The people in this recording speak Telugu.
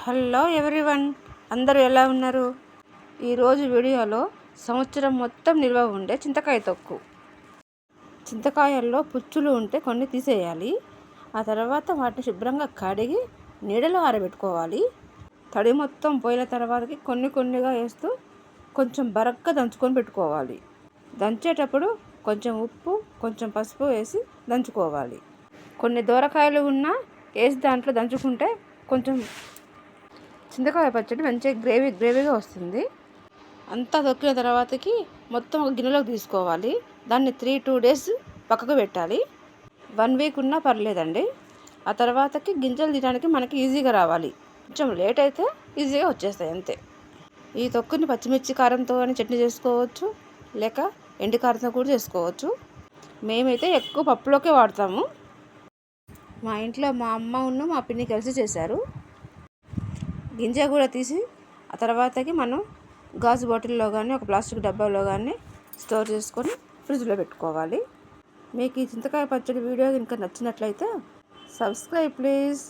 హలో ఎవ్రీవన్, అందరూ ఎలా ఉన్నారు? ఈరోజు వీడియోలో సంవత్సరం మొత్తం నిల్వ ఉండే చింతకాయ తొక్కు. చింతకాయల్లో పుచ్చులు ఉంటే కొన్ని తీసేయాలి. ఆ తర్వాత వాటిని శుభ్రంగా కడిగి నీడలో ఆరబెట్టుకోవాలి. తడి మొత్తం పోయిన తర్వాతకి కొన్ని కొన్నిగా వేస్తూ కొంచెం బరగ్గా దంచుకొని పెట్టుకోవాలి. దంచేటప్పుడు కొంచెం ఉప్పు, కొంచెం పసుపు వేసి దంచుకోవాలి. కొన్ని దూరకాయలు ఉన్నా వేసి దాంట్లో దంచుకుంటే కొంచెం చింతకాయ పచ్చడి మంచిగా గ్రేవీగా వస్తుంది. అంతా తొక్కిన తర్వాతకి మొత్తం ఒక గిన్నెలోకి తీసుకోవాలి. దాన్ని 2 days పక్కకు పెట్టాలి. 1 week ఉన్నా పర్లేదండి. ఆ తర్వాతకి గింజలు తీయడానికి మనకి ఈజీగా రావాలి. కొంచెం లేట్ అయితే ఈజీగా వచ్చేస్తాయి అంతే. ఈ తొక్కుని పచ్చిమిర్చి కారంతో అని చట్నీ చేసుకోవచ్చు, లేక ఎండు కారంతో కూడా చేసుకోవచ్చు. మేమైతే ఎక్కువ పప్పులోకే వాడతాము. మా ఇంట్లో మా అమ్మ మా పిన్ని కలిసి చేశారు. గింజ కూడా తీసి ఆ తర్వాతకి మనం గాజు బాటిల్లో కానీ ఒక ప్లాస్టిక్ డబ్బాలో కానీ స్టోర్ చేసుకొని ఫ్రిడ్జ్లో పెట్టుకోవాలి. మీకు ఈ చింతకాయ పచ్చడి వీడియో కనుక నచ్చినట్లయితే సబ్స్క్రైబ్ ప్లీజ్.